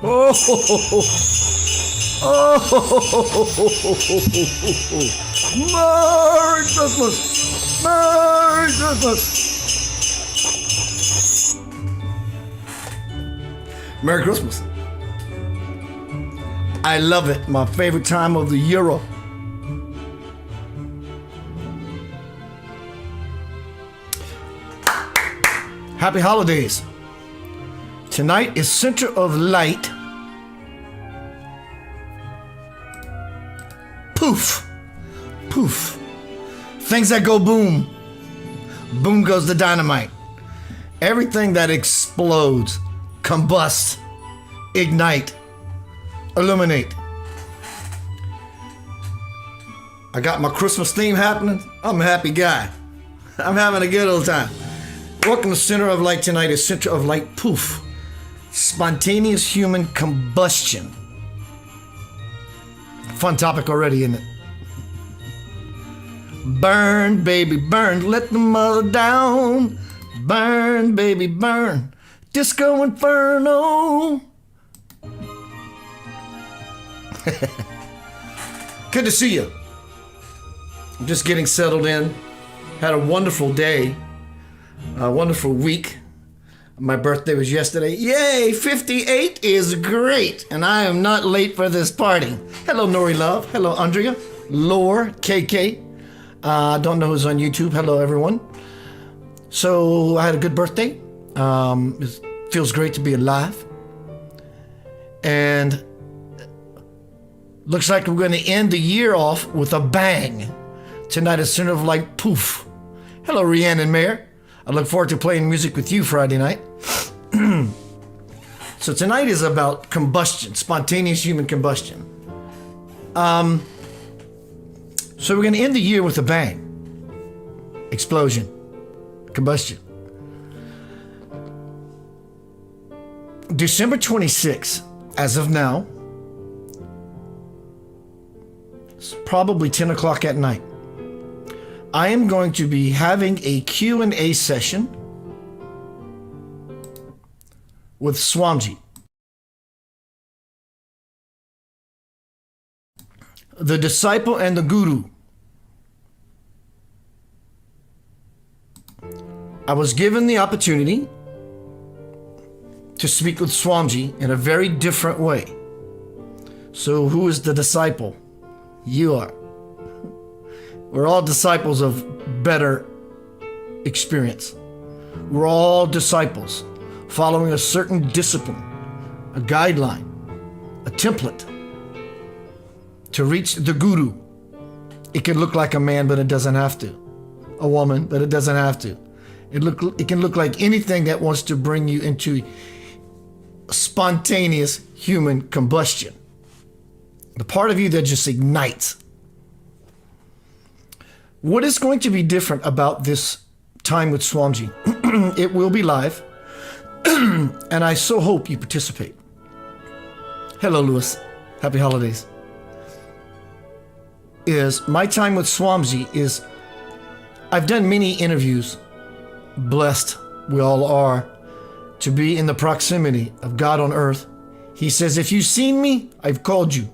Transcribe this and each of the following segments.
Oh, oh, Merry Christmas! Merry Christmas! Merry Christmas. I love it. My favorite time of the year. Happy holidays. Tonight is Center of Light. Poof. Poof. Things that go boom. Boom goes the dynamite. Everything that explodes, combust, ignite, illuminate. I got my Christmas theme happening. I'm a happy guy. I'm having a good old time. Welcome to Center of Light. Tonight is Center of Light. Poof. Spontaneous human combustion. Fun topic already, isn't it? Burn, baby, burn. Let the mother down. Burn, baby, burn. Disco Inferno. Good to see you. I'm just getting settled in. Had a wonderful day. A wonderful week. My birthday was yesterday. Yay, 58 is great. And I am not late for this party. Hello, Nori Love. Hello, Andrea. Lore, KK. Don't know who's on YouTube. Hello, everyone. So I had a good birthday. It feels great to be alive. And looks like we're going to end the year off with a bang. Tonight is Center of Light. Poof. Hello, Rhiannon Mayer. I look forward to playing music with you Friday night. So tonight is about combustion, spontaneous human combustion. So we're going to end the year with a bang. Explosion. Combustion. December 26th, as of now, it's probably 10 o'clock at night. I am going to be having a Q&A session with Swamji, the disciple and the guru. I was given the opportunity to speak with Swamji in a very different way. So who is the disciple? You are. We're all disciples of better experience. We're all disciples following a certain discipline, a guideline, a template to reach the guru. It can look like a man, but it doesn't have to. A woman, but it doesn't have to. It can look like anything that wants to bring you into spontaneous human combustion. The part of you that just ignites. What is going to be different about this time with Swamji? It will be live, and I so hope you participate. Hello, Lewis. Happy holidays. My time with Swamji is, I've done many interviews, blessed we all are, to be in the proximity of God on earth. He says, if you've seen me, I've called you.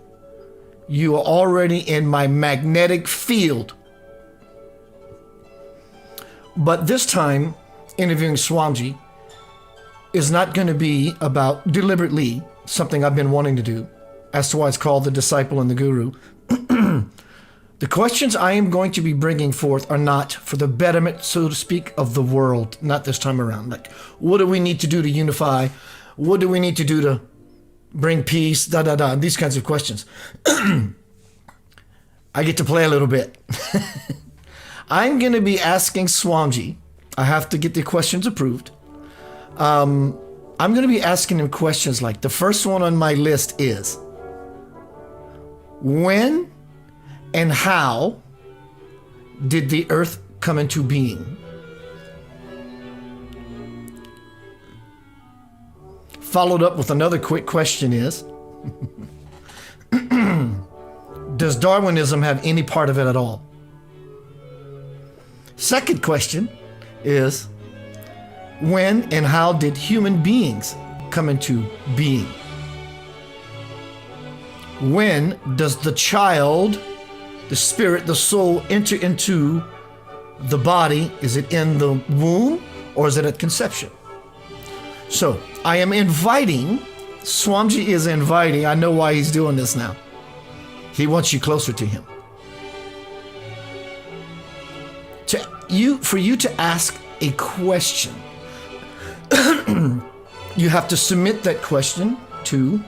You are already in my magnetic field. But this time, interviewing Swamji is not going to be about deliberately something I've been wanting to do, as to why it's called the disciple and the guru. The questions I am going to be bringing forth are not for the betterment, so to speak, of the world, not this time around. Like, what do we need to do to unify? What do we need to do to bring peace? These kinds of questions. I get to play a little bit. I'm going to be asking Swamji. I have to get the questions approved. I'm going to be asking him questions like, the first one on my list is, when and how did the earth come into being? Followed up with another quick question is, does Darwinism have any part of it at all? Second question is, when and how did human beings come into being? When does the child, the spirit, the soul enter into the body? Is it in the womb or is it at conception? So I am inviting, Swamiji is inviting, I know why he's doing this now. He wants you closer to him. For you to ask a question, you have to submit that question to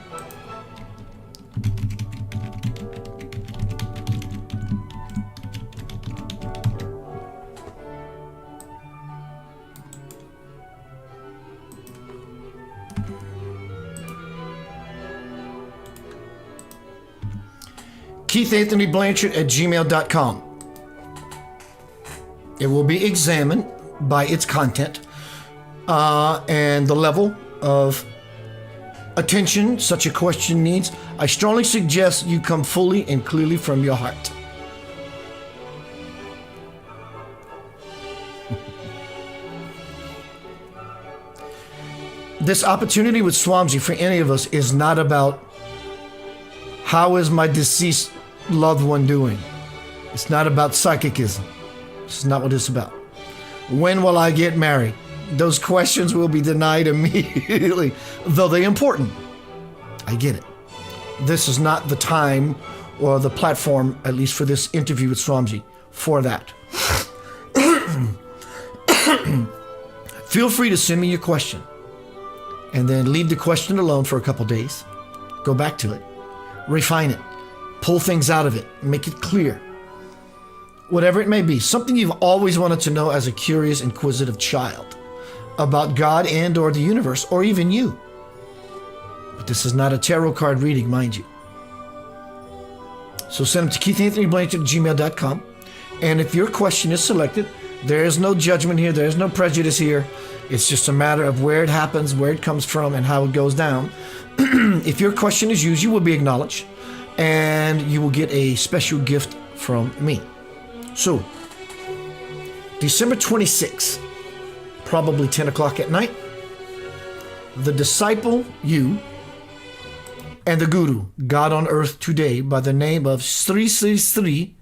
KeithAnthonyBlanchard@gmail.com. It will be examined by its content and the level of attention such a question needs. I strongly suggest you come fully and clearly from your heart. This opportunity with Swamiji for any of us is not about how is my deceased loved one doing. It's not about psychicism. This is not what it's about. When will I get married? Those questions will be denied immediately, though they're important. I get it. This is not the time or the platform, at least for this interview with Swamiji, for that. Feel free to send me your question and then leave the question alone for a couple days. Go back to it, refine it, pull things out of it, make it clear. Whatever it may be, something you've always wanted to know as a curious, inquisitive child about God and or the universe, or even you. But this is not a tarot card reading, mind you. So send them to KeithAnthonyBlanchard@gmail.com. And if your question is selected, there is no judgment here, there is no prejudice here. It's just a matter of where it happens, where it comes from, and how it goes down. If your question is used, you will be acknowledged, and you will get a special gift from me. So, December 26th, probably 10 o'clock at night, the disciple, you, and the guru, God on earth today, by the name of Sri Sri Sri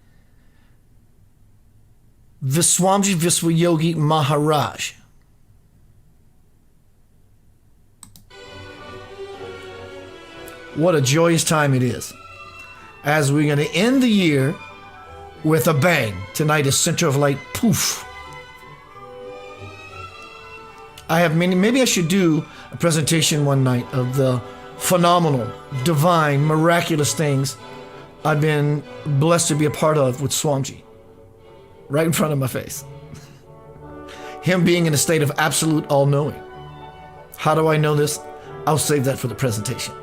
Viswamji Viswayogi Maharaj. What a joyous time it is, as we're going to end the year with a bang. Tonight is Center of Light Poof. I have maybe I should do a presentation one night of the phenomenal, divine, miraculous things I've been blessed to be a part of with Swamiji. Right in front of my face. Him being in a state of absolute all-knowing. How do I know this? I'll save that for the presentation.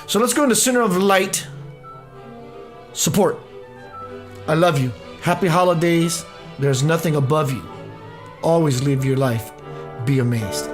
So let's go into Center of Light support. I love you. Happy holidays. There's nothing above you. Always live your life. Be amazed.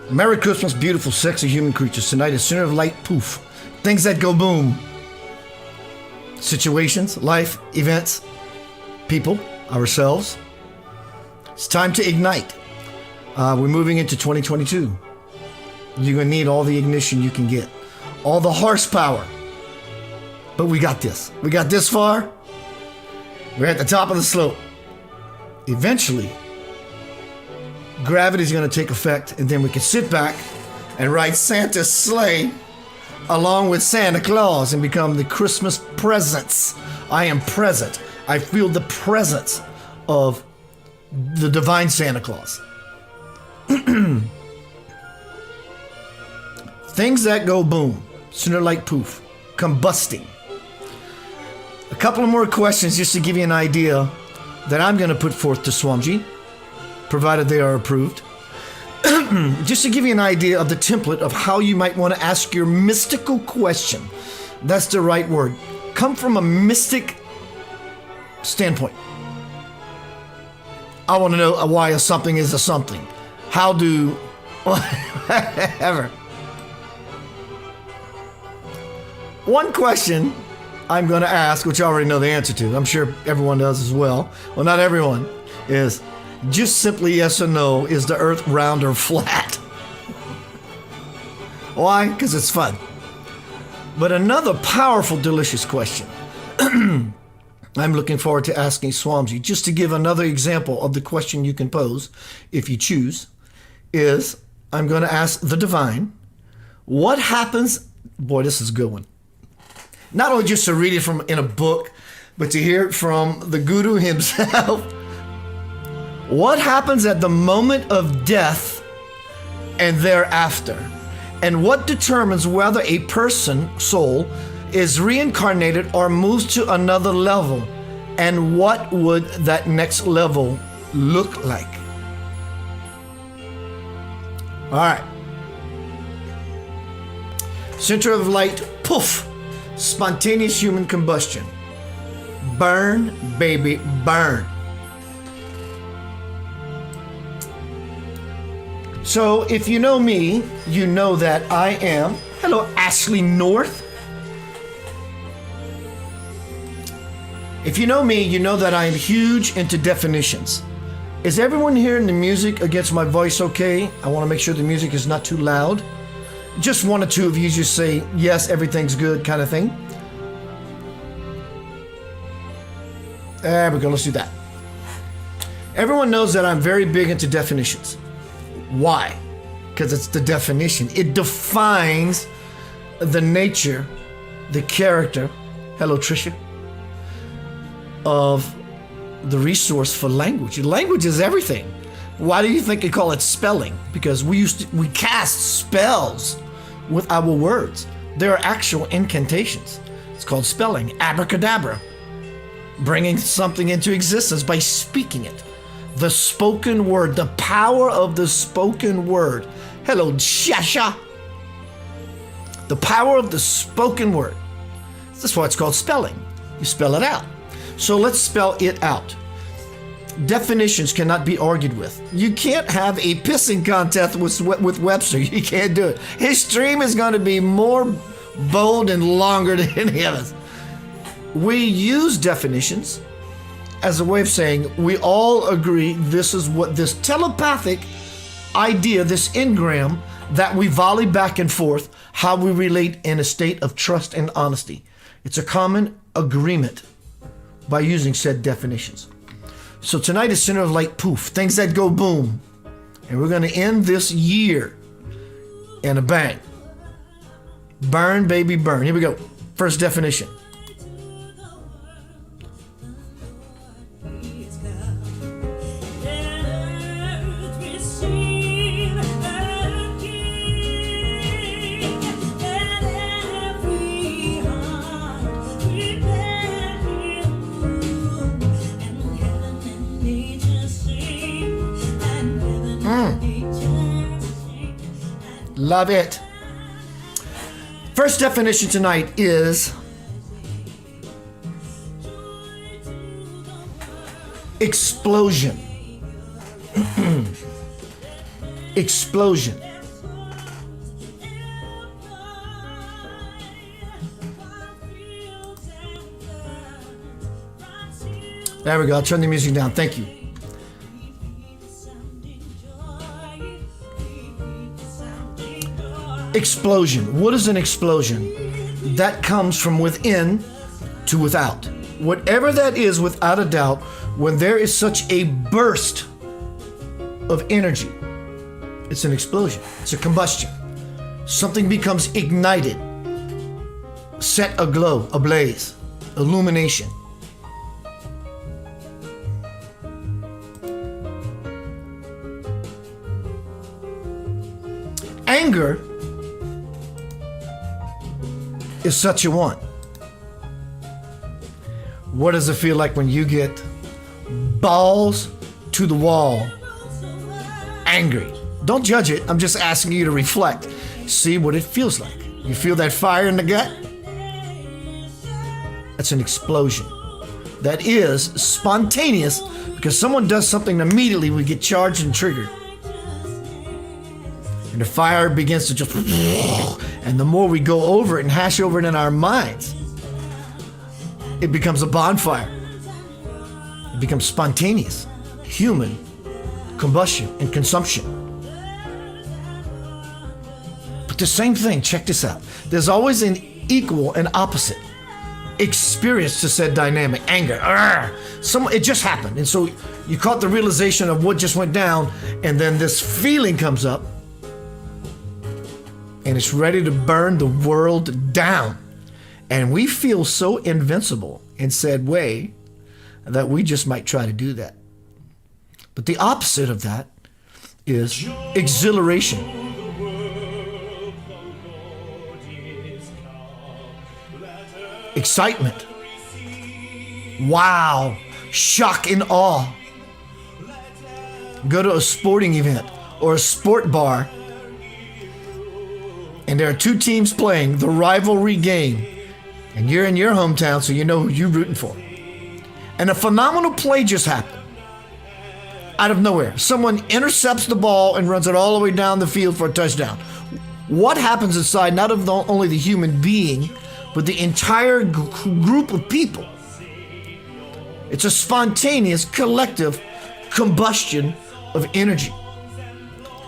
Merry Christmas, beautiful, sexy human creatures. Tonight is Center of Light, Poof. Things that go boom. Situations, life, events, people, ourselves. It's time to ignite. We're moving into 2022. You're going to need all the ignition you can get. All the horsepower. But we got this. We got this far. We're at the top of the slope. Eventually, gravity is going to take effect, and then we can sit back and ride Santa's sleigh along with Santa Claus and become the Christmas presents. I am present. I feel the presence of the divine Santa Claus. Things that go boom, sooner like poof, combusting. A couple of more questions just to give you an idea that I'm going to put forth to Swamji, provided they are approved. Just to give you an idea of the template of how you might want to ask your mystical question. That's the right word. Come from a mystic standpoint. I want to know why a something is a something. How do... whatever. One question I'm going to ask, which I already know the answer to, I'm sure everyone does as well. Well, not everyone, is just simply yes or no, is the earth round or flat? Why? Because it's fun. But another powerful, delicious question I'm looking forward to asking Swamji, just to give another example of the question you can pose, if you choose, is I'm going to ask the divine, what happens... Boy, this is a good one. Not only just to read it from in a book, but to hear it from the guru himself. What happens at the moment of death and thereafter? And what determines whether a person, soul, is reincarnated or moves to another level? And what would that next level look like? All right. Center of light, poof. Spontaneous human combustion. Burn, baby, burn. So if you know me, you know that I am... Hello, Ashley North. If you know me, you know that I am huge into definitions. Is everyone hearing the music against my voice okay? I want to make sure the music is not too loud. Just one or two of you just say, yes, everything's good kind of thing. There we go, let's do that. Everyone knows that I'm very big into definitions. Why? Because it's the definition. It defines the nature, the character, hello Tricia, of the resource for language. Language is everything. Why do you think they call it spelling? Because we cast spells with our words. There are actual incantations. It's called spelling. Abracadabra. Bringing something into existence by speaking it. The spoken word. The power of the spoken word. Hello, Shasha. The power of the spoken word. That's why it's called spelling. You spell it out. So let's spell it out. Definitions cannot be argued with. You can't have a pissing contest with Webster. You can't do it. His stream is going to be more bold and longer than any of us. We use definitions as a way of saying we all agree this is what this telepathic idea, this engram that we volley back and forth, how we relate in a state of trust and honesty. It's a common agreement by using said definitions. So tonight is Center of Light, poof, things that go boom. And we're going to end this year in a bang. Burn, baby, burn. Here we go. First definition. Love it. First definition tonight is explosion. Explosion. There we go. I'll turn the music down. Thank you. Explosion. What is an explosion? That comes from within to without. Whatever that is, without a doubt, when there is such a burst of energy, it's an explosion. It's a combustion. Something becomes ignited, set aglow, ablaze, illumination. Anger is such a one. What does it feel like when you get balls to the wall, angry? Don't judge it. I'm just asking you to reflect. See what it feels like. You feel that fire in the gut? That's an explosion. That is spontaneous because someone does something and immediately we get charged and triggered. And the fire begins to just, and the more we go over it and hash over it in our minds, it becomes a bonfire. It becomes spontaneous, human combustion and consumption. But the same thing, check this out. There's always an equal and opposite experience to said dynamic. Anger, it just happened. And so you caught the realization of what just went down, and then this feeling comes up, and it's ready to burn the world down. And we feel so invincible in said way that we just might try to do that. But the opposite of that is exhilaration. Excitement. Wow. Shock and awe. Go to a sporting event or a sport bar, and there are two teams playing the rivalry game, and you're in your hometown, so you know who you're rooting for. And a phenomenal play just happened. Out of nowhere, someone intercepts the ball and runs it all the way down the field for a touchdown. What happens inside not of only the human being, but the entire group of people? It's a spontaneous, collective combustion of energy.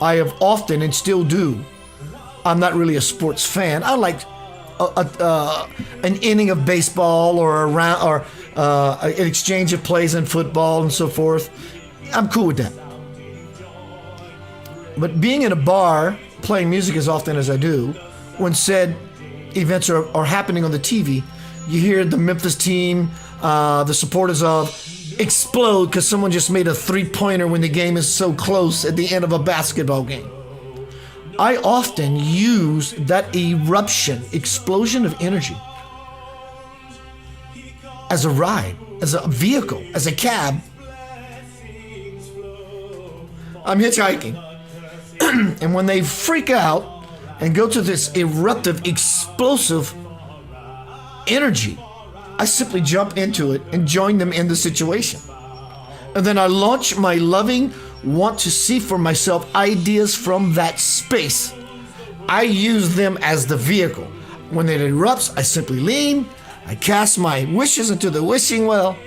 I have often, and still do, I'm not really a sports fan. I like an inning of baseball or a round or an exchange of plays in football and so forth. I'm cool with that. But being in a bar, playing music as often as I do, when said events are happening on the TV, you hear the Memphis team, the supporters of, explode because someone just made a three-pointer when the game is so close at the end of a basketball game. I often use that eruption, explosion of energy, as a ride, as a vehicle, as a cab. I'm hitchhiking. And when they freak out and go to this eruptive, explosive energy, I simply jump into it and join them in the situation. And then I launch my loving, want to see for myself ideas from that space. I use them as the vehicle. When it erupts, I simply lean, I cast my wishes into the wishing well.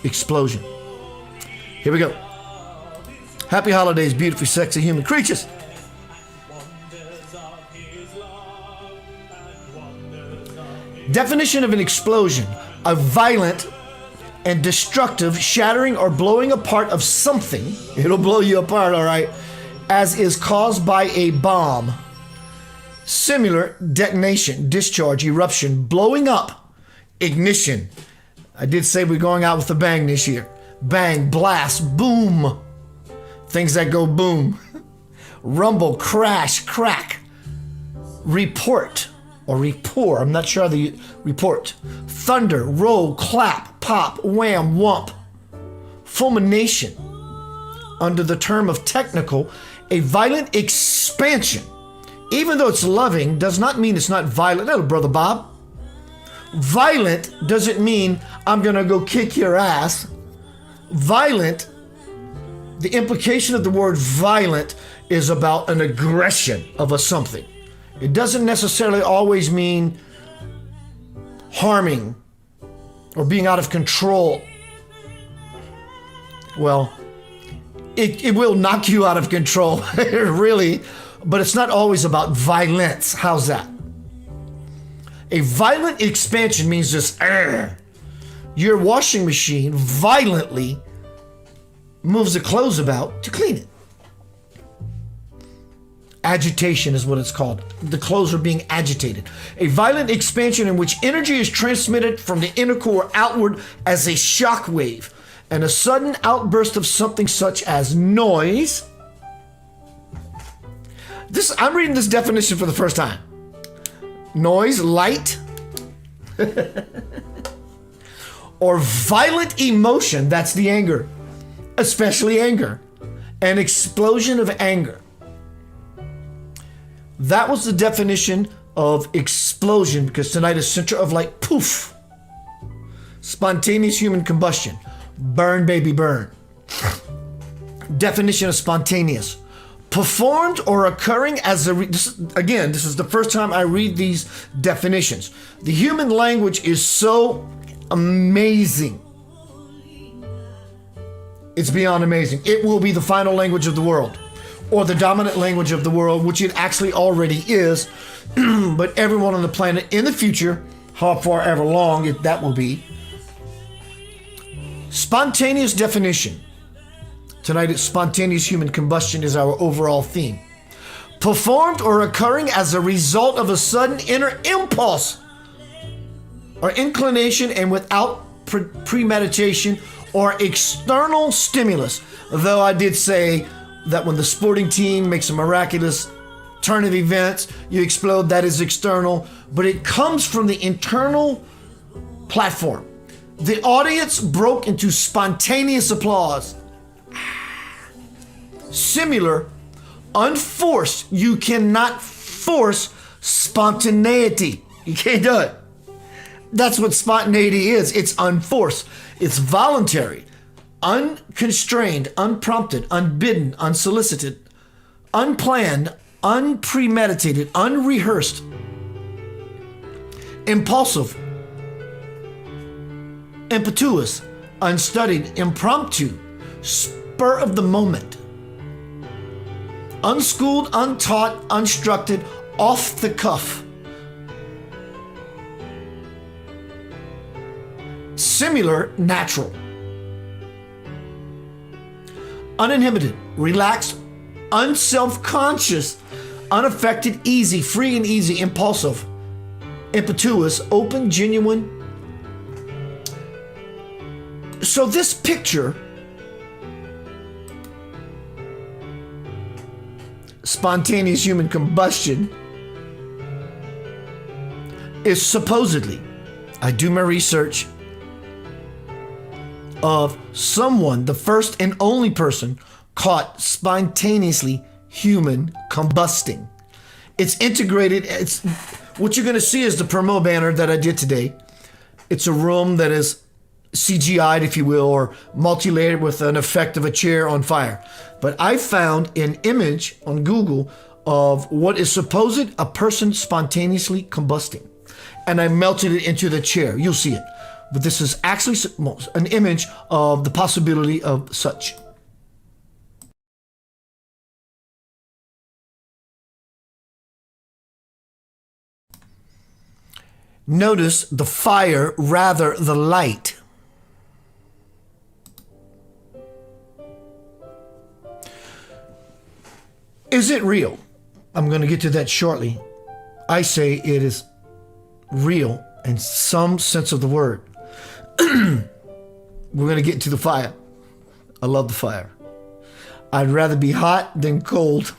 Explosion. Here we go. Happy holidays, beautifully sexy human creatures. Definition of an explosion: a violent and destructive shattering or blowing apart of something. It'll blow you apart, all right, as is caused by a bomb. Similar: detonation, discharge, eruption, blowing up, ignition. I did say we're going out with a bang this year. Bang, blast, boom. Things that go boom. Rumble, crash, crack. Report or rapport, I'm not sure the report. Thunder, roll, clap, pop, wham, whump. Fulmination, under the term of technical, a violent expansion. Even though it's loving, does not mean it's not violent. Hello, Brother Bob. Violent doesn't mean I'm gonna go kick your ass. Violent, the implication of the word violent is about an aggression of a something. It doesn't necessarily always mean harming or being out of control. Well, it will knock you out of control, really, but it's not always about violence. How's that? A violent expansion means just your washing machine violently moves the clothes about to clean it. Agitation is what it's called. The clothes are being agitated. A violent expansion in which energy is transmitted from the inner core outward as a shock wave, and a sudden outburst of something such as noise. I'm reading this definition for the first time. Noise, light, or violent emotion, that's the anger, especially anger, an explosion of anger. That was the definition of explosion, because tonight is center of light, poof. Spontaneous human combustion. Burn, baby, burn. Definition of spontaneous. Performed or occurring as this is the first time I read these definitions. The human language is so amazing. It's beyond amazing. It will be the final language of the world, or the dominant language of the world, which it actually already is. But everyone on the planet in the future, how far ever long that will be. Spontaneous definition. Tonight, it's spontaneous human combustion is our overall theme. Performed or occurring as a result of a sudden inner impulse or inclination and without premeditation or external stimulus. Though I did say that when the sporting team makes a miraculous turn of events, you explode, that is external, but it comes from the internal platform. The audience broke into spontaneous applause. Similar, unforced. You cannot force spontaneity. You can't do it. That's what spontaneity is. It's unforced. It's voluntary, unconstrained, unprompted, unbidden, unsolicited, unplanned, unpremeditated, unrehearsed, impulsive, impetuous, unstudied, impromptu, spur of the moment, unschooled, untaught, unstructured, off the cuff. Similar, natural. Uninhibited, relaxed, unself-conscious, unaffected, easy, free and easy, impulsive, impetuous, open, genuine. So this picture, spontaneous human combustion, is supposedly, I do my research, of someone, the first and only person caught spontaneously human combusting. It's integrated. It's what you're going to see is the promo banner that I did today. It's a room that is CGI'd, if you will, or multi-layered with an effect of a chair on fire. But I found an image on Google of what is supposed a person spontaneously combusting, and I melted it into the chair. You'll see it. But this is actually an image of the possibility of such. Notice the fire, rather the light. Is it real? I'm going to get to that shortly. I say it is real in some sense of the word. We're going to get into the fire. I love the fire. I'd rather be hot than cold.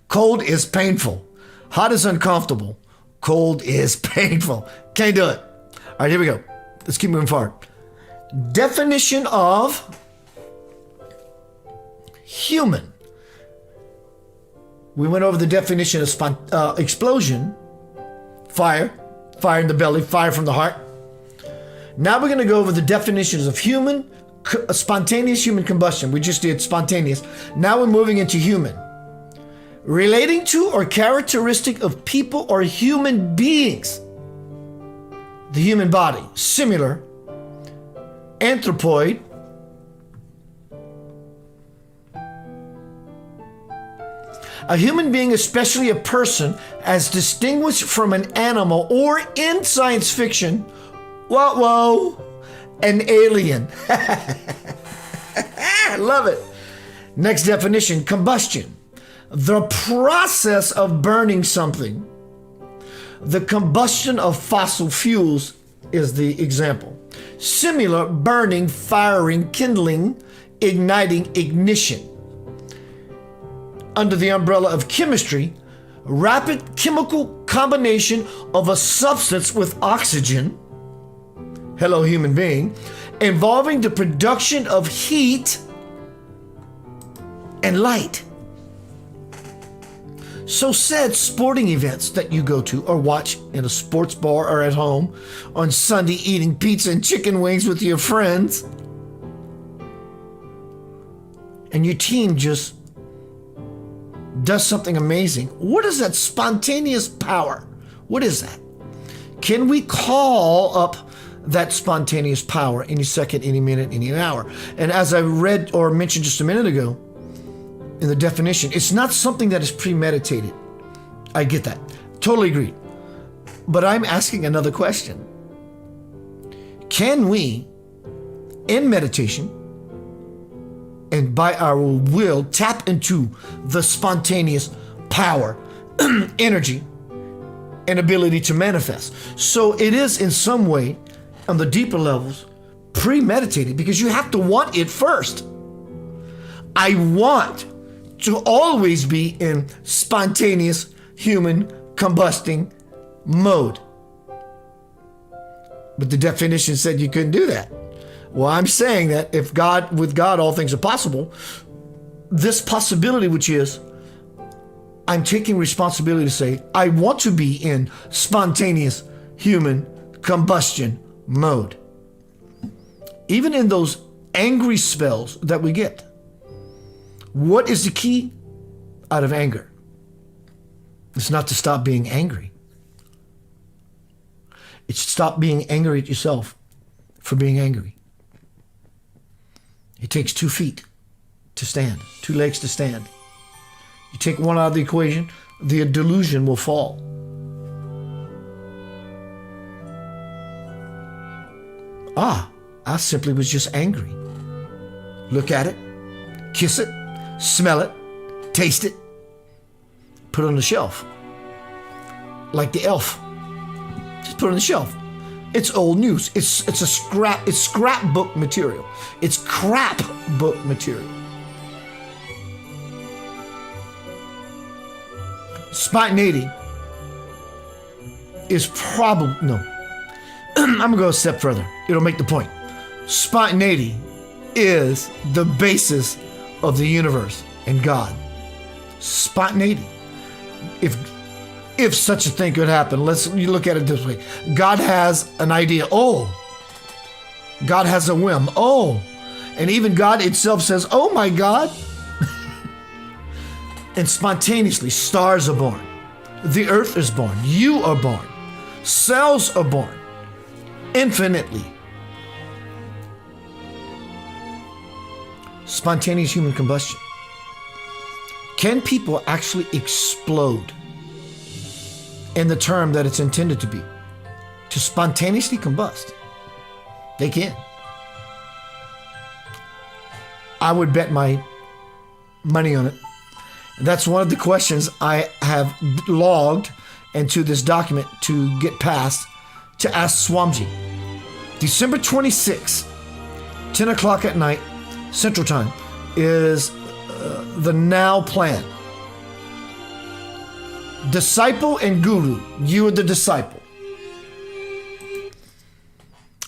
Cold is painful. Hot is uncomfortable. Cold is painful. Can't do it. All right, here we go. Let's keep moving forward. Definition of human. We went over the definition of explosion, fire in the belly, fire from the heart. Now we're going to go over the definitions of human, spontaneous human combustion. We just did spontaneous. Now we're moving into human. Relating to or characteristic of people or human beings. The human body. Similar, anthropoid, a human being, especially a person, as distinguished from an animal, or in science fiction, an alien. I love it. Next definition, combustion. The process of burning something. The combustion of fossil fuels is the example. Similar, burning, firing, kindling, igniting, ignition. Under the umbrella of chemistry, rapid chemical combination of a substance with oxygen, hello human being, involving the production of heat and light. So said sporting events that you go to or watch in a sports bar or at home on Sunday, eating pizza and chicken wings with your friends, and your team just does something amazing. What is that spontaneous power? What is that? Can we call up that spontaneous power any second, any minute, any hour? And as I read or mentioned just a minute ago in the definition, it's not something that is premeditated. I get that. Totally agree. But I'm asking another question. Can we, in meditation, and by our will, tap into the spontaneous power, energy, and ability to manifest? So it is in some way, on the deeper levels, premeditated, because you have to want it first. I want to always be in spontaneous human combusting mode. But the definition said you couldn't do that. Well, I'm saying that with God, all things are possible. This possibility, which is, I'm taking responsibility to say, I want to be in spontaneous human combustion mode. Even in those angry spells that we get. What is the key out of anger? It's not to stop being angry. It's to stop being angry at yourself for being angry. It takes 2 feet to stand, 2 legs to stand. You take one out of the equation, the delusion will fall. I simply was just angry. Look at it, kiss it, smell it, taste it, put it on the shelf. Like the elf. Just put it on the shelf. It's old news. It's scrapbook material. It's crap book material. Spontaneity is probably, no. I'm going to go a step further. It'll make the point. Spontaneity is the basis of the universe and God. Spontaneity. If such a thing could happen, you look at it this way. God has an idea. God has a whim. And even God itself says, oh my God. And spontaneously, stars are born. The earth is born. You are born. Cells are born. Infinitely. Spontaneous human combustion. Can people actually explode in the term that it's intended to be? To spontaneously combust. They can. I would bet my money on it. That's one of the questions I have logged into this document to get past to ask Swamji. December 26th, 10 o'clock at night, Central Time, is the now plan. Disciple and guru, you are the disciple.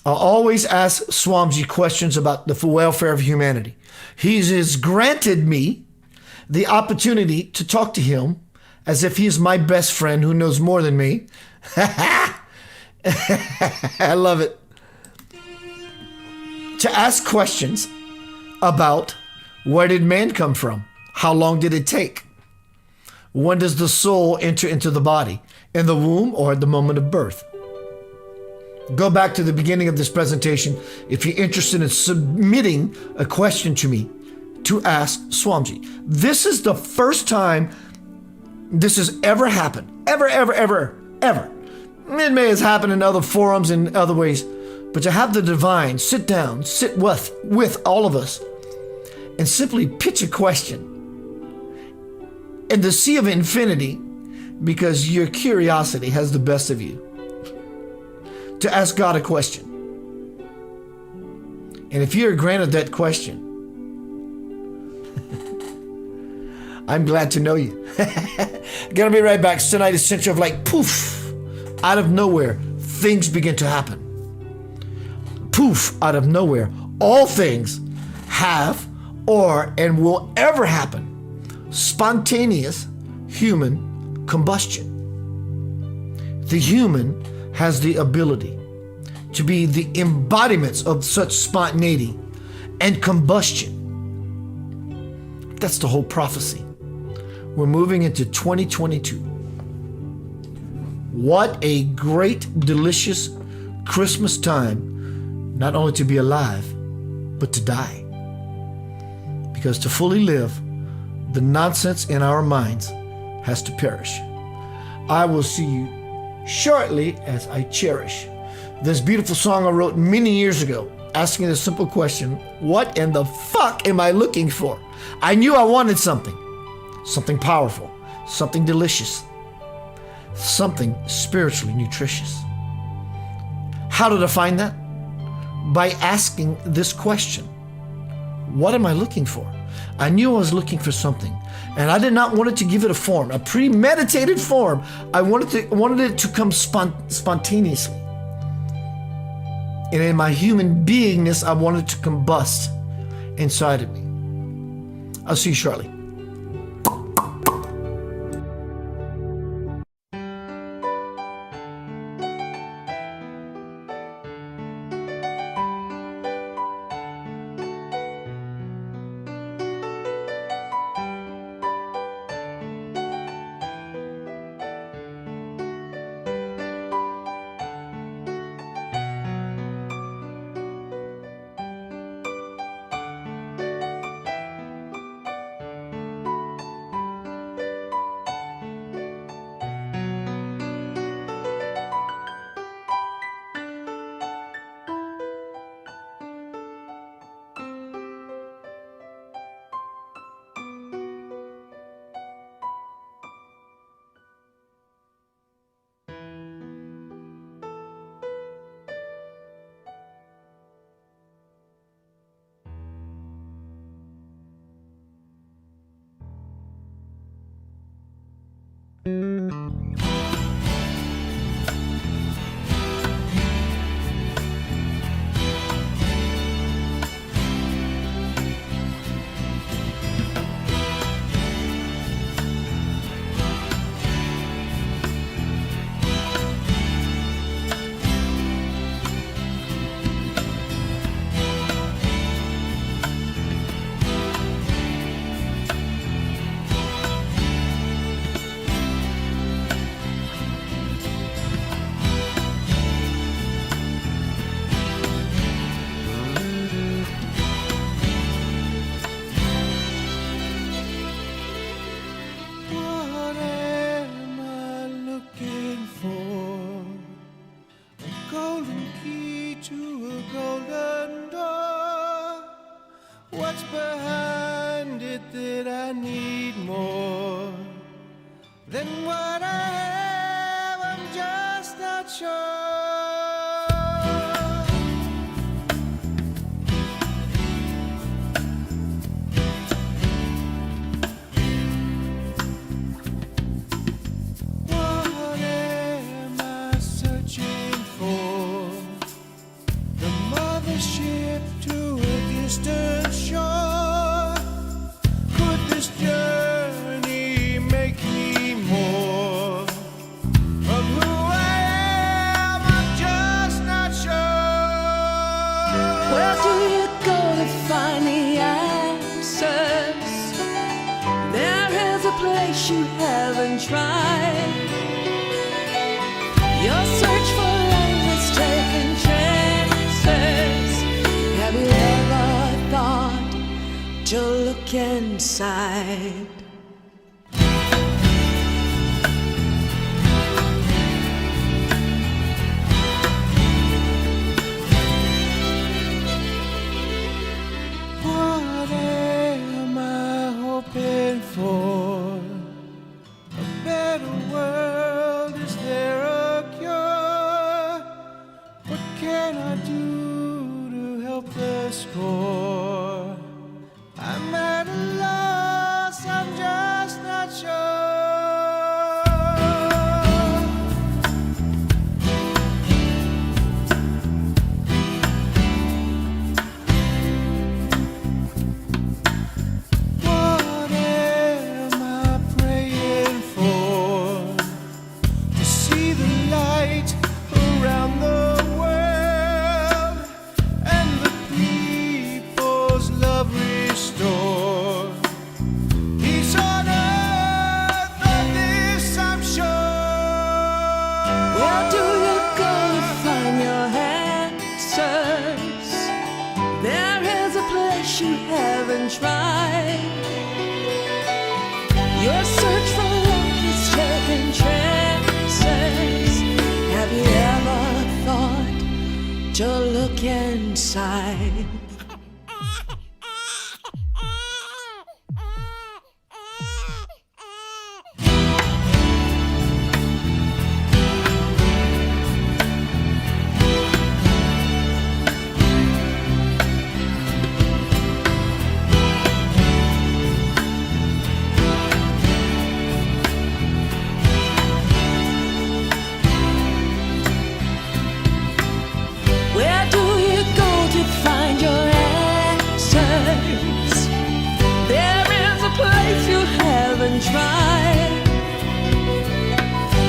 I'll always ask Swamji questions about the welfare of humanity. He has granted me the opportunity to talk to him as if he's my best friend who knows more than me. I love it. To ask questions about where did man come from? How long did it take? When does the soul enter into the body? In the womb or at the moment of birth? Go back to the beginning of this presentation if you're interested in submitting a question to me to ask Swamiji. This is the first time this has ever happened. Ever. It may have happened in other forums and other ways, but to have the divine sit down, sit with all of us, and simply pitch a question in the sea of infinity, because your curiosity has the best of you, to ask God a question. And if you're granted that question, I'm glad to know you. Gonna be right back. Tonight is Center of Light. Poof! Out of nowhere, things begin to happen. Poof! Out of nowhere, all things have or and will ever happen. Spontaneous human combustion. The human has the ability to be the embodiments of such spontaneity and combustion. That's the whole prophecy. We're moving into 2022. What a great, delicious Christmas time, not only to be alive, but to die. Because to fully live, the nonsense in our minds has to perish. I will see you shortly as I cherish this beautiful song I wrote many years ago, asking the simple question, what in the fuck am I looking for? I knew I wanted something powerful, something delicious, something spiritually nutritious. How did I find that? By asking this question, what am I looking for? I knew I was looking for something, and I did not want it to give it a form, a premeditated form. I wanted it to come spontaneously. And in my human beingness, I wanted to combust inside of me. I'll see you shortly. You haven't tried. Your search for love has taken inside. What am I hoping for? A better world, is there a cure? What can I do to help the score? I'm at a loss, I'm just not sure. What am I praying for? To see the light around the world and the people's love restored. Peace on earth, of this I'm sure. Where do you go to find your answers? There is a place you haven't tried. Your search for love is taking chances. Have you ever thought to look inside? Where do you go to find your answers? There is a place you haven't tried.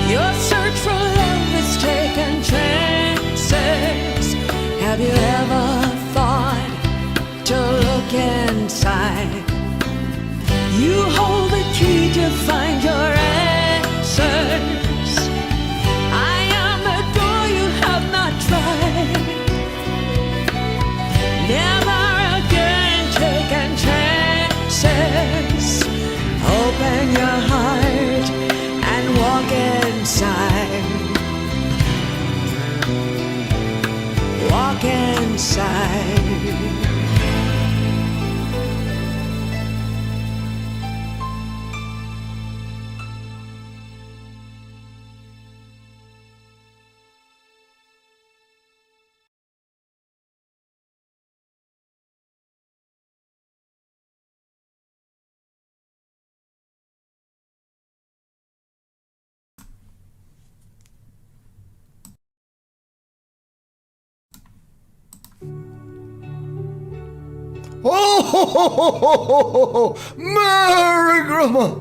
Your search for love is taking chances. Have you ever thought to look inside? You hold the key to find your answers. I am the door you have not tried. Never again taking chances. Open your heart and walk inside. Walk inside. Oh, ho, ho, ho, ho, ho, ho. Merry Christmas!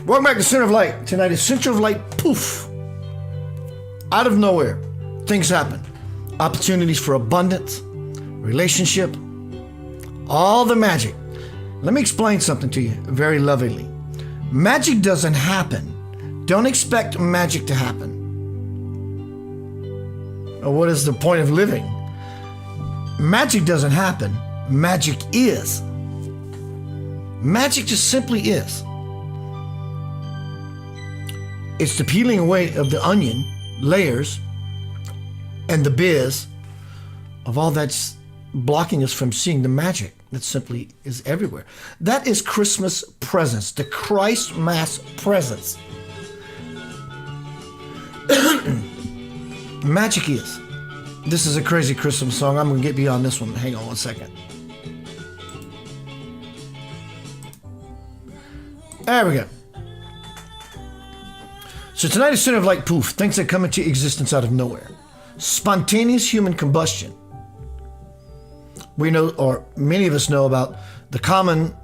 Welcome back to Center of Light. Tonight is Center of Light. Poof! Out of nowhere, things happen. Opportunities for abundance, relationship, all the magic. Let me explain something to you very lovingly. Magic doesn't happen. Don't expect magic to happen. Or what is the point of living? Magic doesn't happen. Magic is. Magic just simply is. It's the peeling away of the onion layers and the biz of all that's blocking us from seeing the magic that simply is everywhere. That is Christmas presence, the Christ Mass presence. Magic is. This is a crazy Christmas song. I'm going to get beyond this one. Hang on one second. There we go. So tonight is Center of Light. Poof. Things that come into existence out of nowhere. Spontaneous human combustion. We know, or many of us know about the common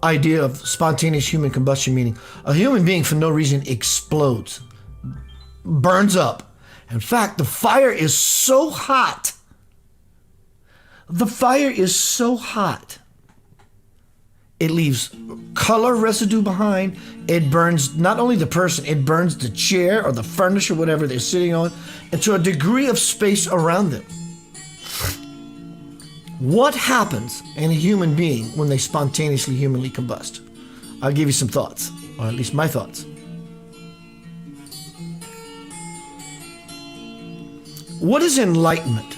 idea of spontaneous human combustion, meaning a human being for no reason explodes, burns up. In fact, the fire is so hot. The fire is so hot. It leaves color residue behind. It burns not only the person, it burns the chair or the furniture, whatever they're sitting on, and to a degree of space around them. What happens in a human being when they spontaneously humanly combust? I'll give you some thoughts, or at least my thoughts. What is enlightenment?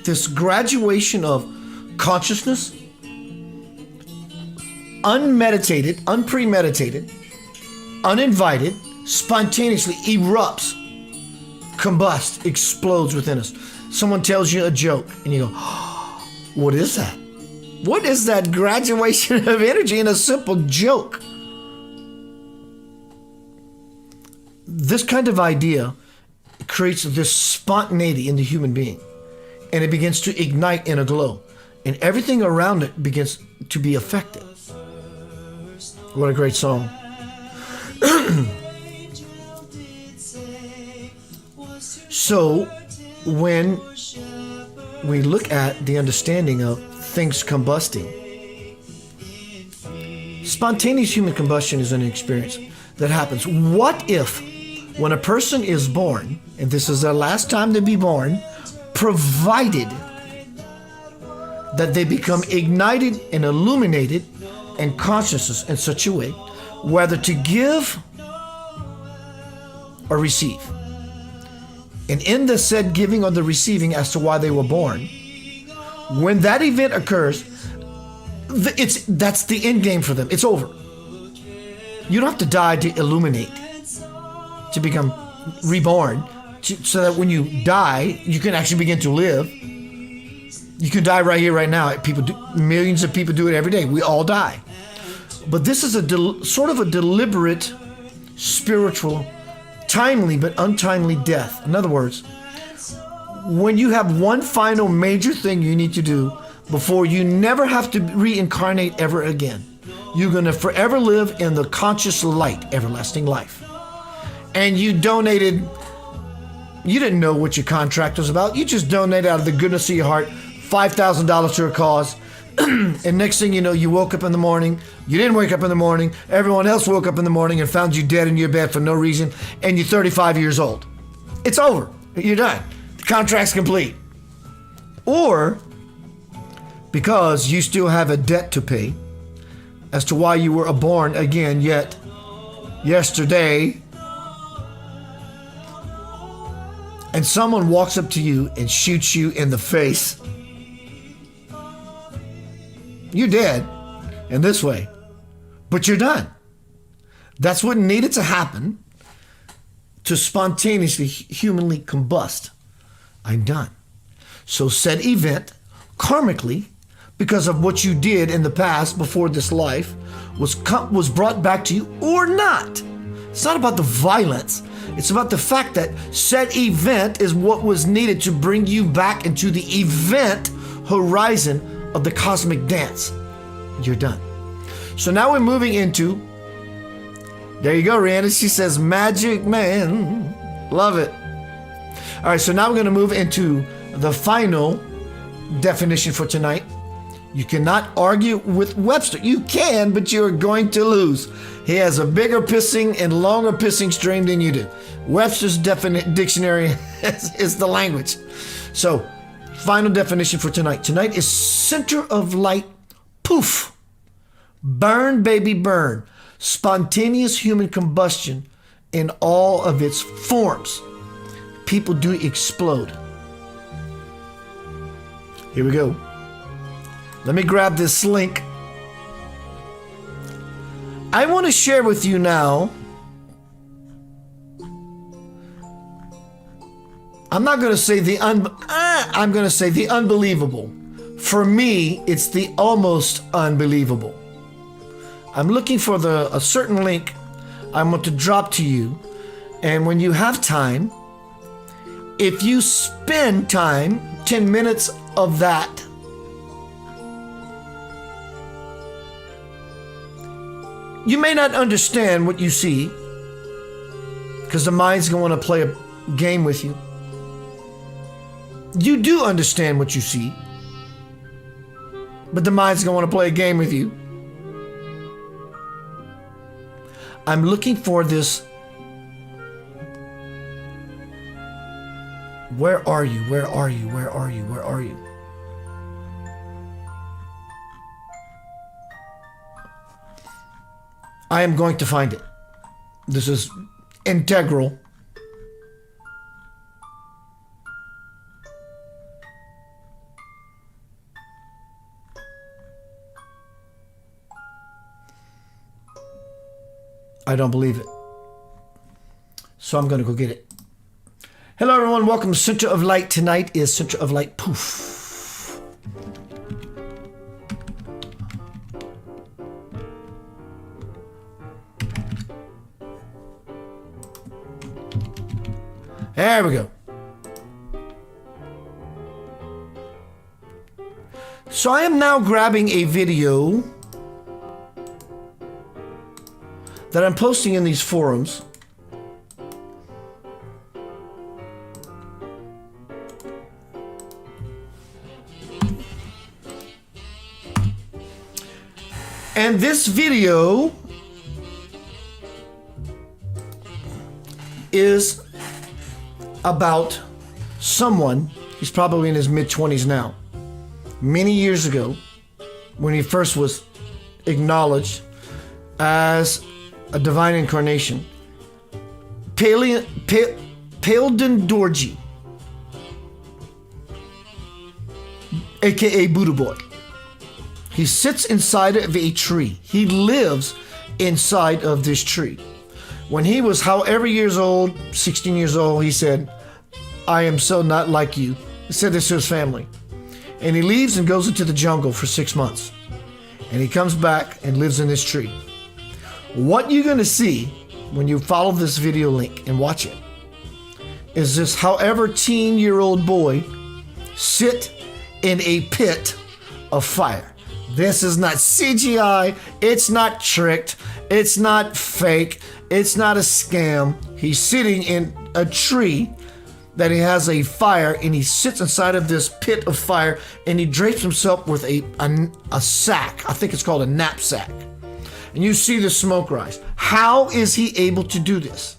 This graduation of consciousness, unmeditated, unpremeditated, uninvited, spontaneously erupts, combusts, explodes within us. Someone tells you a joke and you go, oh, what is that? What is that graduation of energy in a simple joke? This kind of idea creates this spontaneity in the human being, and it begins to ignite in a glow, and everything around it begins to be affected. What a great song. So when we look at the understanding of things combusting, spontaneous human combustion is an experience that happens. What if, when a person is born, and this is their last time to be born, provided that they become ignited and illuminated in consciousness in such a way, whether to give or receive. And in the said giving or the receiving as to why they were born, when that event occurs, that's the end game for them. It's over. You don't have to die to illuminate, to become reborn, so that when you die, you can actually begin to live. You can die right here, right now. Millions of people do it every day. We all die. But this is a sort of a deliberate, spiritual, timely but untimely death. In other words, when you have one final major thing you need to do before you never have to reincarnate ever again, you're going to forever live in the conscious light, everlasting life. And you didn't know what your contract was about. You just donated out of the goodness of your heart $5,000 to a cause. And next thing you know, you woke up in the morning. You didn't wake up in the morning. Everyone else woke up in the morning and found you dead in your bed for no reason. And you're 35 years old. It's over. You're done. The contract's complete. Or because you still have a debt to pay as to why you were born again, yet yesterday, and someone walks up to you and shoots you in the face. You're dead in this way, but you're done. That's what needed to happen to spontaneously, humanly combust. I'm done. So said event, karmically, because of what you did in the past before this life, was brought back to you or not. It's not about the violence. It's about the fact that said event is what was needed to bring you back into the event horizon of the cosmic dance. You're done. So now we're moving into, there you go, Rihanna. She says, Magic Man. Love it. All right, so now we're going to move into the final definition for tonight. You cannot argue with Webster. You can, but you're going to lose. He has a bigger pissing and longer pissing stream than you do. Webster's dictionary is the language. So, final definition for tonight. Tonight is center of light, poof. Burn, baby, burn. Spontaneous human combustion in all of its forms. People do explode. Here we go. Let me grab this link. I want to share with you now. I'm not going to say I'm going to say the unbelievable. For me, it's the almost unbelievable. I'm looking for a certain link I want to drop to you. And when you have time, if you spend time, 10 minutes of that, you may not understand what you see because the mind's going to play a game with you. You do understand what you see, but the mind's going to want to play a game with you. I'm looking for this Where are you? Where are you? Where are you? Where are you? I am going to find it. This is integral. I don't believe it. So I'm going to go get it. Hello, everyone. Welcome to Center of Light. Tonight is Center of Light Poof. There we go. So I am now grabbing a video that I'm posting in these forums. And this video is about someone, he's probably in his mid-20s now, many years ago, when he first was acknowledged as a divine incarnation, Palden Dorji, aka Buddha Boy. He sits inside of a tree. He lives inside of this tree. When he was however years old, 16 years old, he said, I am so not like you. He said this to his family. And he leaves and goes into the jungle for 6 months. And he comes back and lives in this tree. What you're going to see when you follow this video link and watch it is this however teen-year-old boy sit in a pit of fire. This is not CGI. It's not tricked. It's not fake. It's not a scam. He's sitting in a tree that he has a fire, and he sits inside of this pit of fire, and he drapes himself with a sack. I think it's called a knapsack. And you see the smoke rise. How is he able to do this?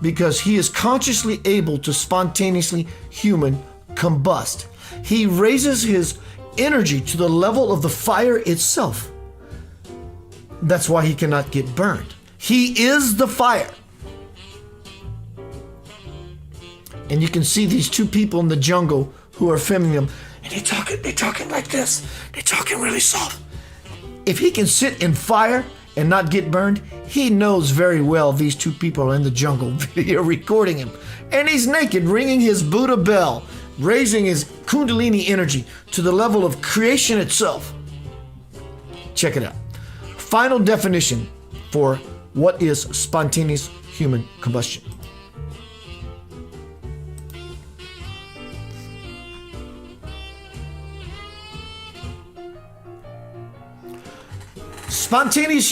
Because he is consciously able to spontaneously human combust. He raises his energy to the level of the fire itself. That's why he cannot get burned. He is the fire. And you can see these two people in the jungle who are filming them, and they're talking like this. They're talking really soft. If he can sit in fire and not get burned, he knows very well these two people are in the jungle video recording him. And he's naked, ringing his Buddha bell, raising his Kundalini energy to the level of creation itself. Check it out. Final definition for what is spontaneous human combustion. Spontaneous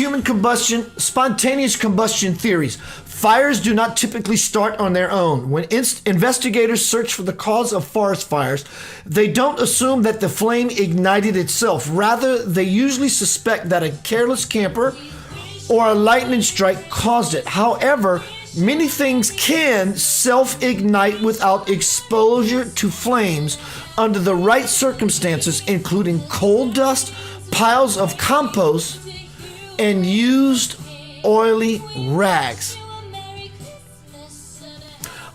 combustion theories. Fires do not typically start on their own. When investigators search for the cause of forest fires, they don't assume that the flame ignited itself. Rather, they usually suspect that a careless camper or a lightning strike caused it. However, many things can self-ignite without exposure to flames under the right circumstances, including coal dust, piles of compost, and used oily rags.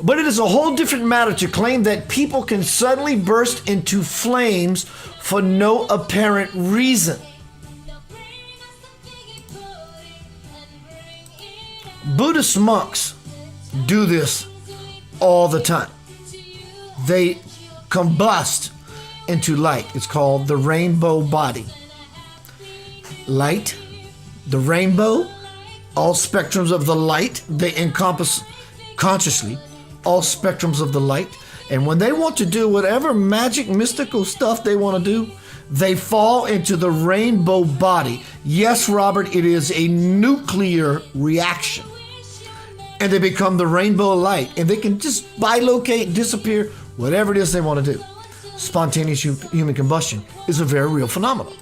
But it is a whole different matter to claim that people can suddenly burst into flames for no apparent reason. Buddhist monks do this all the time. They combust into light. It's called the rainbow body. Light, the rainbow, all spectrums of the light, they encompass consciously all spectrums of the light. And when they want to do whatever magic, mystical stuff they want to do, they fall into the rainbow body. Yes, Robert, it is a nuclear reaction. And they become the rainbow light. And they can just bilocate, disappear, whatever it is they want to do. Spontaneous human combustion is a very real phenomenon.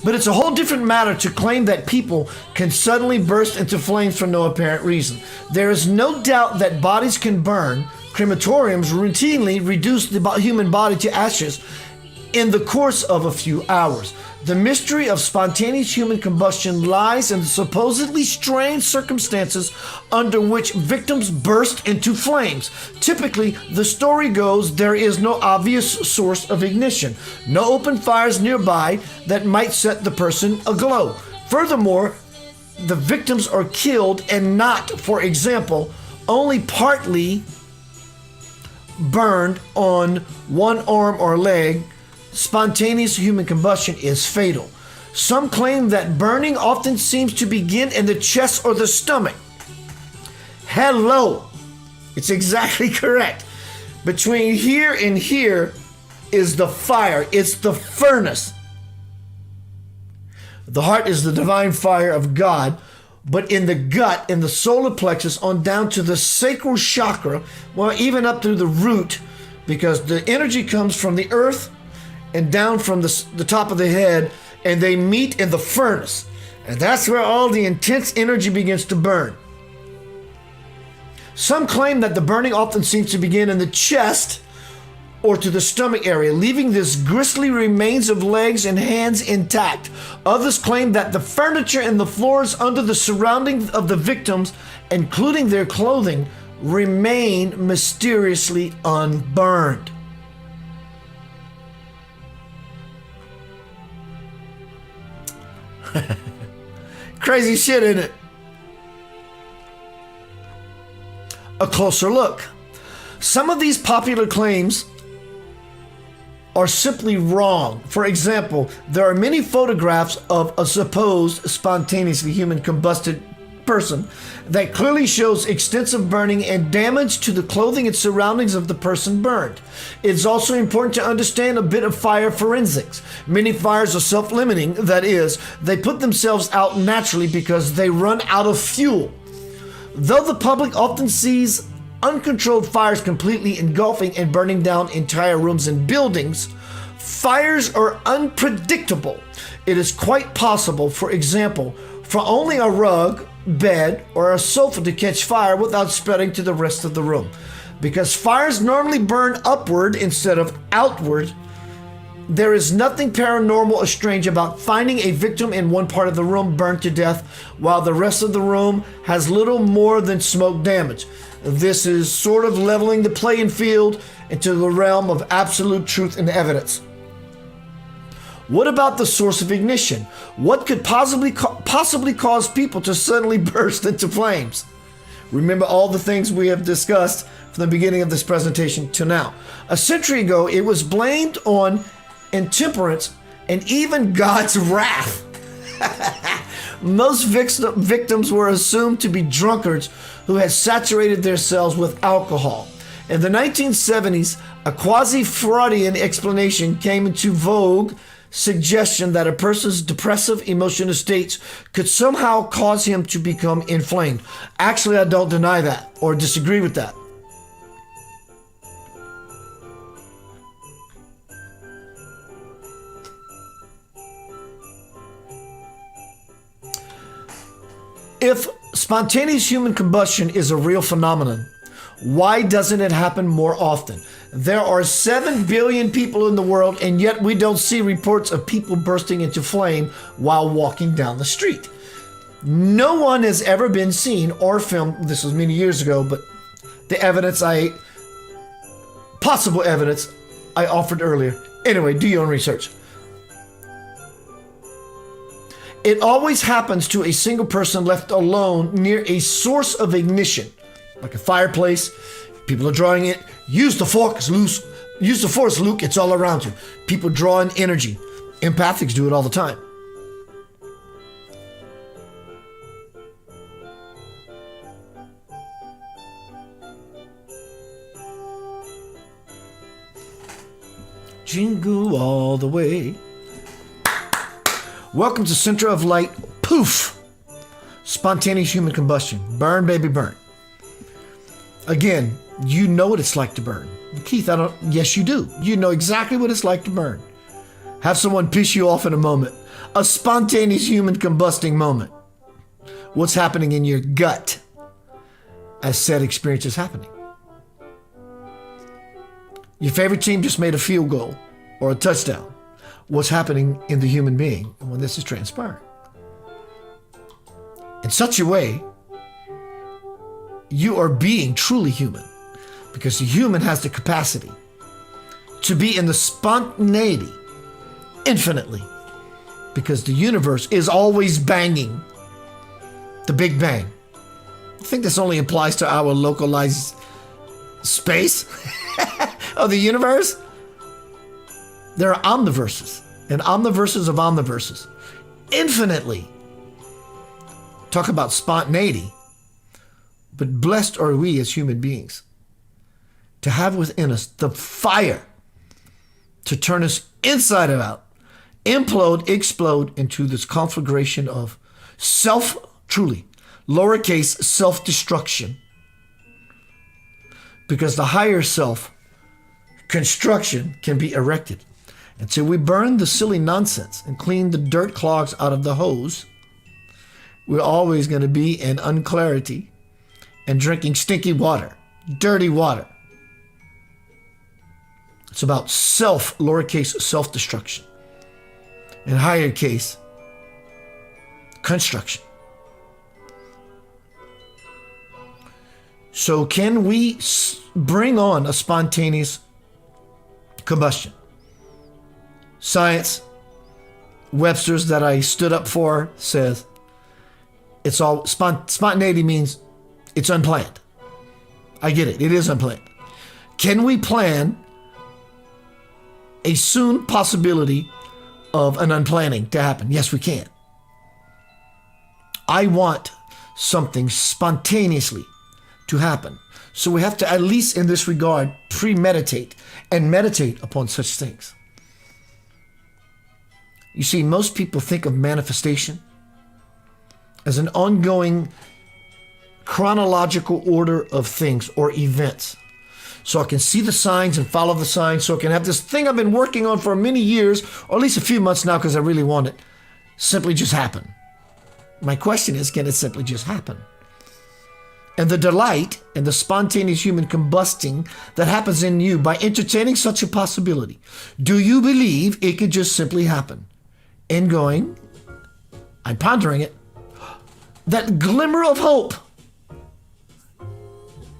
But it's a whole different matter to claim that people can suddenly burst into flames for no apparent reason. There is no doubt that bodies can burn. Crematoriums routinely reduce the human body to ashes in the course of a few hours. The mystery of spontaneous human combustion lies in the supposedly strange circumstances under which victims burst into flames. Typically, the story goes there is no obvious source of ignition, no open fires nearby that might set the person aglow. Furthermore, the victims are killed and not, for example, only partly burned on one arm or leg. Spontaneous human combustion is fatal. Some claim that burning often seems to begin in the chest or the stomach. Hello, it's exactly correct. Between here and here is the fire, it's the furnace. The heart is the divine fire of God, but in the gut, in the solar plexus, on down to the sacral chakra, well, even up through the root, because the energy comes from the earth and down from the top of the head, and they meet in the furnace. And that's where all the intense energy begins to burn. Some claim that the burning often seems to begin in the chest or to the stomach area, leaving this grisly remains of legs and hands intact. Others claim that the furniture and the floors under the surroundings of the victims, including their clothing, remain mysteriously unburned. Crazy shit, isn't it? A closer look. Some of these popular claims are simply wrong. For example, there are many photographs of a supposed spontaneously human combusted person that clearly shows extensive burning and damage to the clothing and surroundings of the person burned. It's also important to understand a bit of fire forensics. Many fires are self-limiting, that is, they put themselves out naturally because they run out of fuel. Though the public often sees uncontrolled fires completely engulfing and burning down entire rooms and buildings, fires are unpredictable. It is quite possible, for example, for only a rug, bed, or a sofa to catch fire without spreading to the rest of the room. Because fires normally burn upward instead of outward, there is nothing paranormal or strange about finding a victim in one part of the room burned to death while the rest of the room has little more than smoke damage. This is sort of leveling the playing field into the realm of absolute truth and evidence. What about the source of ignition? What could possibly cause people to suddenly burst into flames? Remember all the things we have discussed from the beginning of this presentation to now. A century ago, it was blamed on intemperance and even God's wrath. Most victims were assumed to be drunkards who had saturated their cells with alcohol. In the 1970s, a quasi-Freudian explanation came into vogue, suggestion that a person's depressive emotional states could somehow cause him to become inflamed. Actually, I don't deny that or disagree with that. If spontaneous human combustion is a real phenomenon, why doesn't it happen more often? There are 7 billion people in the world, and yet we don't see reports of people bursting into flame while walking down the street. No one has ever been seen or filmed, this was many years ago, but the possible evidence I offered earlier. Anyway, do your own research. It always happens to a single person left alone near a source of ignition, like a fireplace. People are drawing it. Use the force, Luke. It's all around you. People draw in energy. Empathics do it all the time. Jingle all the way. Welcome to Center of Light. Poof! Spontaneous human combustion. Burn, baby, burn. Again, you know what it's like to burn. Keith, yes, you do. You know exactly what it's like to burn. Have someone piss you off in a moment. a spontaneous human combusting moment. What's happening in your gut as said experience is happening? Your favorite team just made a field goal or a touchdown. What's happening in the human being when this is transpiring? In such a way, you are being truly human, because the human has the capacity to be in the spontaneity infinitely, because the universe is always banging. The Big Bang. I think this only applies to our localized space of the universe. There are omniverses and omniverses of omniverses. Infinitely. Talk about spontaneity. But blessed are we as human beings to have within us the fire to turn us inside and out, implode, explode into this conflagration of truly, lowercase self-destruction. Because the higher self construction can be erected. Until we burn the silly nonsense and clean the dirt clogs out of the hose, we're always going to be in unclarity and drinking stinky water, dirty water. It's about lowercase self-destruction, and higher case construction. So can we bring on a spontaneous combustion? Science, Webster's that I stood up for, says it's all spontaneity means it's unplanned. I get it. It is unplanned. Can we plan a soon possibility of an unplanning to happen? Yes, we can. I want something spontaneously to happen. So we have to, at least in this regard, premeditate and meditate upon such things. You see, most people think of manifestation as an ongoing chronological order of things or events. So I can see the signs and follow the signs, so I can have this thing I've been working on for many years, or at least a few months now because I really want it, simply just happen. My question is, can it simply just happen? And the delight and the spontaneous human combusting that happens in you by entertaining such a possibility, do you believe it could just simply happen? And going, I'm pondering it, that glimmer of hope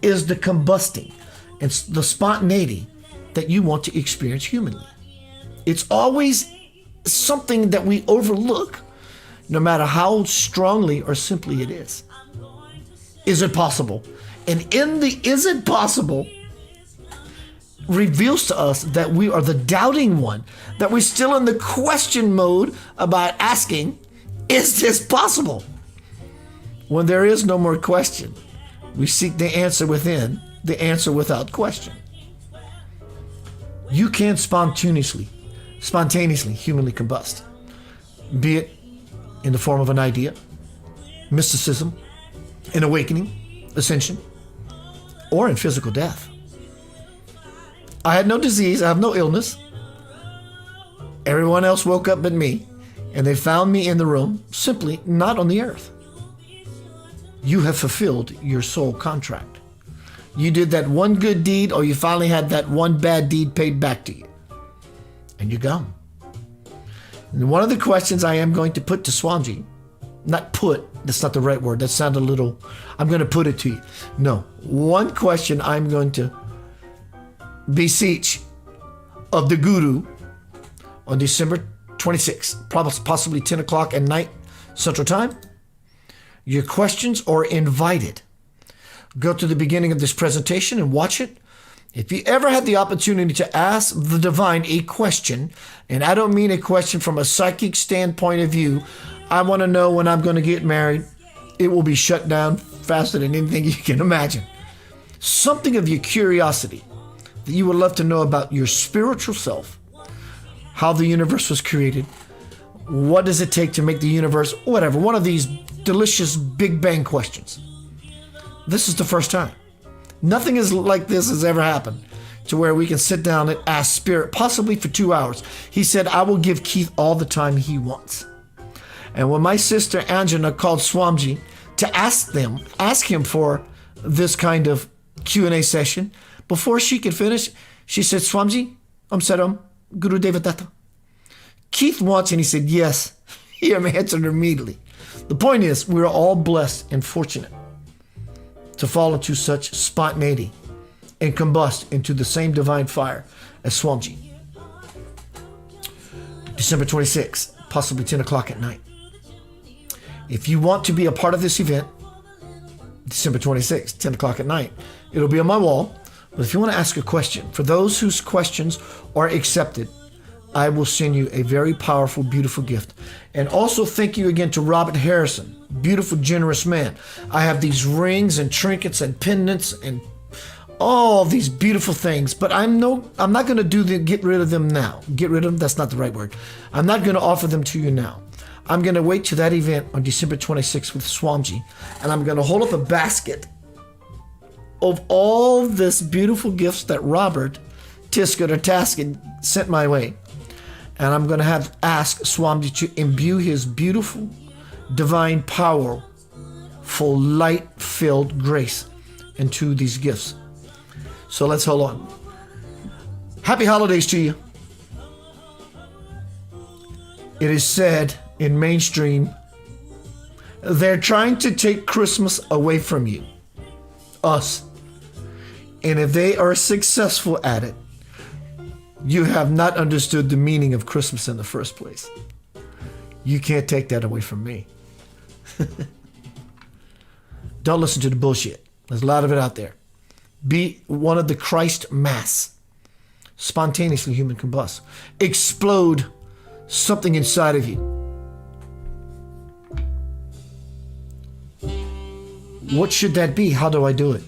is the combusting and the spontaneity that you want to experience humanly. It's always something that we overlook, no matter how strongly or simply it is. Is it possible? And in the is it possible reveals to us that we are the doubting one, that we're still in the question mode about asking, is this possible? When there is no more question, we seek the answer within, the answer without question. You can spontaneously, humanly combust, be it in the form of an idea, mysticism, an awakening, ascension, or in physical death. I had no disease, I have no illness. Everyone else woke up but me, and they found me in the room, simply not on the earth. You have fulfilled your soul contract. You did that one good deed, or you finally had that one bad deed paid back to you. And you're gone. And one of the questions I am going to put to Swamiji, not put, that's not the right word, that sounded a little, I'm going to put it to you. No, one question I'm going to beseech of the Guru on December 26th, possibly 10 o'clock at night, Central Time. Your questions are invited. Go to the beginning of this presentation and watch it. If you ever had the opportunity to ask the divine a question, and I don't mean a question from a psychic standpoint of view, I want to know when I'm going to get married, it will be shut down faster than anything you can imagine. Something of your curiosity that you would love to know about your spiritual self, how the universe was created, what does it take to make the universe, whatever, one of these delicious Big Bang questions. This is the first time. Nothing is like this has ever happened to where we can sit down and ask Spirit, possibly for 2 hours. He said, I will give Keith all the time he wants. And when my sister Angela called Swamiji to ask him for this kind of Q&A session, before she could finish, she said, Swamiji, Saram, Guru Devadatta. Keith wants, and he said, yes. He answered immediately. The point is, we're all blessed and fortunate to fall into such spontaneity and combust into the same divine fire as Swamiji. December 26th, possibly 10 o'clock at night. If you want to be a part of this event, December 26th, 10 o'clock at night, it'll be on my wall. But if you want to ask a question, for those whose questions are accepted, I will send you a very powerful, beautiful gift. And also thank you again to Robert Harrison, beautiful, generous man. I have these rings and trinkets and pendants and all these beautiful things, but I'm not going to get rid of them now. Get rid of them, that's not the right word. I'm not going to offer them to you now. I'm going to wait to that event on December 26th with Swamiji, and I'm going to hold up a basket of all this beautiful gifts that Robert Taskin sent my way. And I'm going to ask Swamiji to imbue his beautiful, divine, powerful, light-filled grace into these gifts. So let's hold on. Happy holidays to you. It is said in mainstream, they're trying to take Christmas away from you, us. And if they are successful at it, you have not understood the meaning of Christmas in the first place. You can't take that away from me. Don't listen to the bullshit. There's a lot of it out there. Be one of the Christ mass. Spontaneously human combust. Explode something inside of you. What should that be? How do I do it?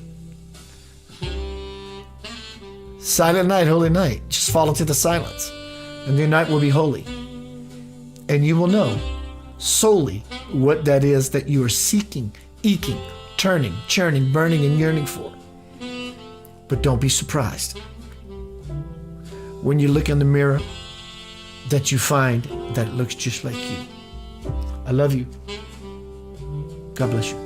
Silent night, holy night. Just fall into the silence. And your night will be holy. And you will know solely what that is that you are seeking, eking, turning, churning, burning, and yearning for. But don't be surprised when you look in the mirror that you find that it looks just like you. I love you. God bless you.